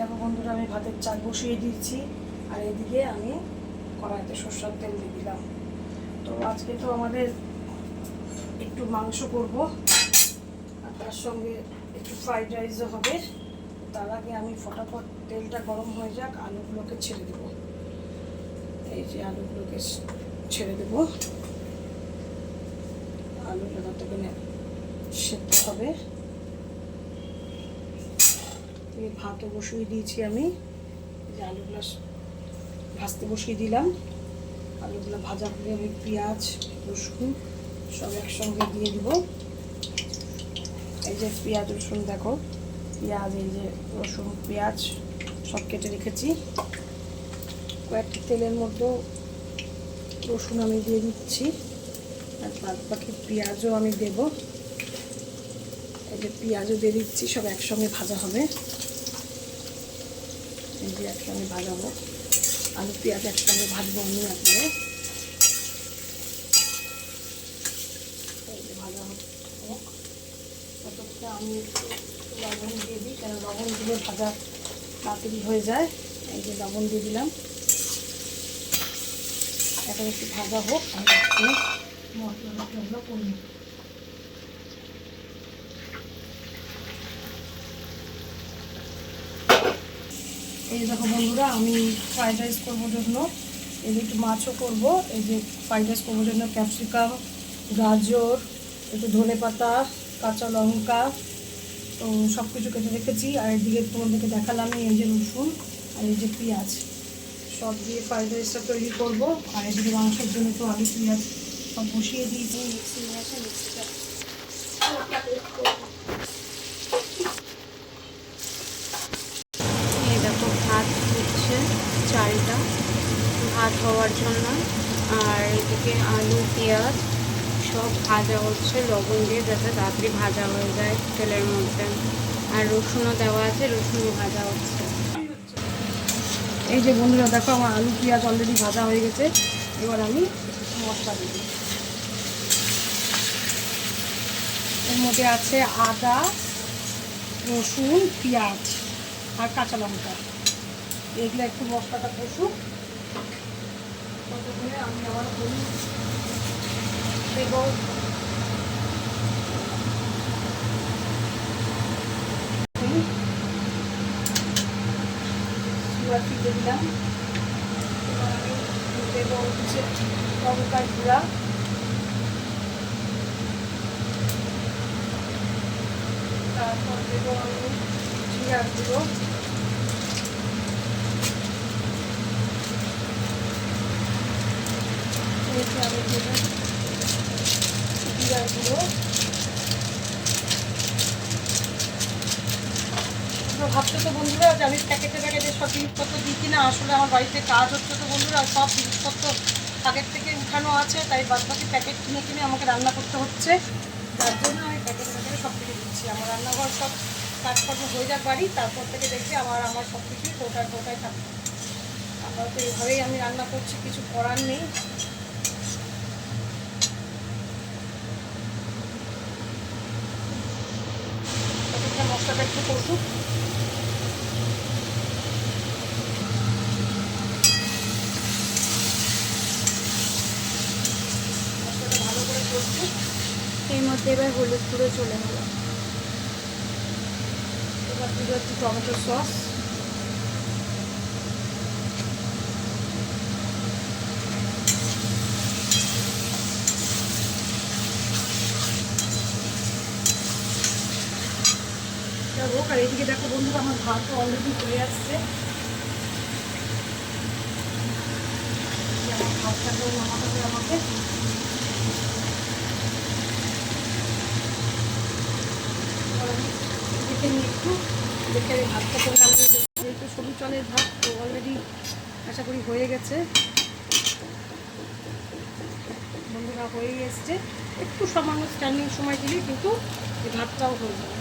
দেখো বন্ধুরা, আমি ভাতের চাল বসিয়ে দিয়েছি আর এদিকে আমি কড়াইতে সরষের তেল দিয়ে দিলাম। তো আজকে তো আমাদের একটু মাংস করব আর তার সঙ্গে একটু ফ্রাইড রাইসও হবে। তার আগে আমি ফটাফট তেলটা গরম হয়ে যাক, আলুগুলোকে ছেড়ে দেবো। এই যে আলুগুলোকে ছেড়ে দেবো, আলুটা ততক্ষণে সেদ্ধ হবে। ভাতও বসিয়ে দিয়েছি আমি, যে আলুগুলো ভাজতে বসিয়ে দিলাম। আলুগুলো ভাজা করে আমি পেঁয়াজ রসুন সব একসঙ্গে দিয়ে দিব। এই যে পেঁয়াজ রসুন দেখো, পেঁয়াজ এই যে রসুন পেঁয়াজ সব কেটে রেখেছি। কয়েকটি তেলের মধ্যেও রসুন আমি দিয়ে দিচ্ছি আর বাদ বাকি পেঁয়াজও আমি দেব। এই যে পেঁয়াজও দিয়ে দিচ্ছি, সব একসঙ্গে ভাজা হবে। এই যে একসঙ্গে ভাজাবো, আলু পেঁয়াজ একসঙ্গে ভাজবো আমি একবারে। এই যে ভাজা হোক ততক্ষণে আমি লবণ দিয়ে দিই, কারণ লবণ দিলে ভাজা তাড়াতাড়ি হয়ে যায়। এই যে লবণ দিয়ে দিলাম। এখন একটু ভাজা হোক, আমি একটু মশলা করি। এই দেখো বন্ধুরা, আমি ফ্রাইড রাইস করবো জন্য এই যে একটু মাছও করবো। এই যে ফ্রাইড রাইস করবো জন্য ক্যাপসিকাম, গাজর, একটু ধনে পাতা, কাঁচা লঙ্কা, তো সব কিছু কেটে রেখেছি। আর এদিকে তোমাদেরকে দেখালাম এই যে রসুন আর এই যে পেঁয়াজ সব দিয়ে ফ্রাইড রাইসটা তৈরি করবো। আর এদিকে মাংসের জন্য তো আলু পেঁয়াজ সব বসিয়ে দিয়েছি। এই দেখো ভাত হচ্ছে, চালটা ভাত হওয়ার জন্য। আর এদিকে আলু পেঁয়াজ সব ভাজা হচ্ছে লবণ দিয়ে, যাতে তাড়াতাড়ি ভাজা হয়ে যায় তেলের মধ্যে। আর রসুনও দেওয়া আছে, রসুনও ভাজা হচ্ছে। এই যে বন্ধুরা দেখো, আমার আলু পেঁয়াজ অলরেডি ভাজা হয়ে গেছে। এবার আমি মশলা দিই। এর মধ্যে আছে আদা, রসুন, পেঁয়াজ আর কাঁচা লঙ্কা। এগুলো একটু মশলাটা কষুক, ততক্ষণে আমি আবার হলুদ দেব, দিয়ে দিলাম। এবার আমি দেব হচ্ছে লঙ্কার গুঁড়া, তারপর দেবো আমি জিরার গুঁড়ো, আমি দেব জিরার গুঁড়ো। ভাবছো তো বন্ধুরা যে আমি প্যাকেটে সব জিনিসপত্র দিই কিনা, আসলে আমার বাড়িতে কাজ হচ্ছে তো বন্ধুরা, সব জিনিসপত্র আগের থেকে উঠানো আছে, তাই বাদবাকি প্যাকেট কিনে আমাকে রান্না করতে হচ্ছে। তার জন্য আমি প্যাকেটে সব কিছু দিচ্ছি। আমার রান্নাঘর সব কাজকর্ম হয়ে যাক বাড়ি, তারপর থেকে দেখছি আমার সব কিছুই কোটায় থাকবে। আমরা তো এইভাবেই আমি রান্না করছি, কিছু করার নেই। মশলাটা একটু কষুক। মশলাটা ভালো করে কষুক। এর মধ্যে এবার হলুদ গুঁড়ো চলে গেল। এবার দিব একটু টমেটো সস, হোক। আর এদিকে দেখো বন্ধুরা, আমার ভাত অলরেডি হয়ে আসছে। ভাতটাকেও নামাতে হবে আমাকে। দেখে নিই একটু, দেখে আমি ভাতটা করে নামিয়ে দেবো। যেহেতু সবুজ চালের ভাত, তো অলরেডি আশা করি হয়ে গেছে। বন্ধুরা হয়ে এসছে, একটু সামান্য স্ট্যান্ডিং সময় দিলে কিন্তু এই ভাতটাও হয়ে যাবে।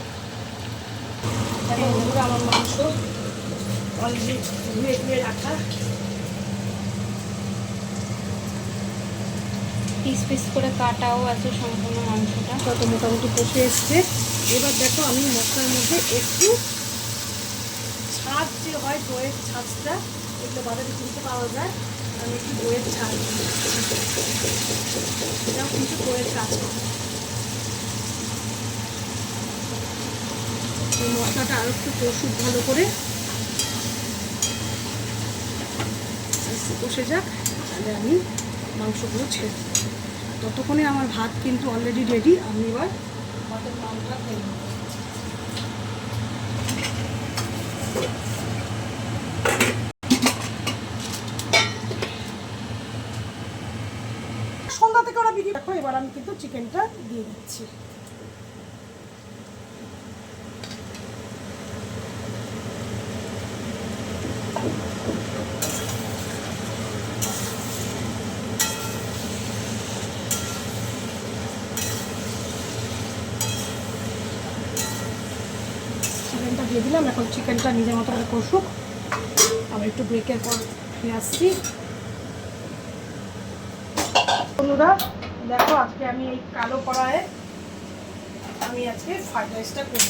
বন্ধুরা আমার মাংস অলরেডি ধুয়ে রাখা, পিস করে কাটাও আছে সম্পূর্ণ মাংসটা। তত মোটামুটি কষে এসছে। এবার দেখো আমি মশলার মধ্যে একটু ছাদ যে দিয়ে হয় দইয়ের ছাঁচটা, এগুলো বাজারে কিনতে পাওয়া যায়। আমি একটু দইয়ের ছাঁচ দিই, এটাও কিন্তু দইয়ের ছাঁচ। এই মশলাটা আরও একটু কষুক ভালো করে, কষে যাক, তাহলে আমি মাংসগুলো ছেড়ে দেবো। ততক্ষণে আমার ভাত কিন্তু অলরেডি রেডি। আমি এবার ভাতের মাংসটা খেয়ে নেব। সন্ধ্যা থেকে ওরা ভিডিও দেখো। এবার আমি কিন্তু চিকেনটা দিয়ে দিচ্ছি। চিকেনটা দিয়ে দিলাম, এখন চিকেনটা নিজের মতো করে কষুক। আবার একটু ব্রেকের পর ফিরে আসছি। বন্ধুরা দেখো, আজকে আমি এই কালো কড়াইয়ে আমি আজকে ফ্রাইড রাইসটা করব।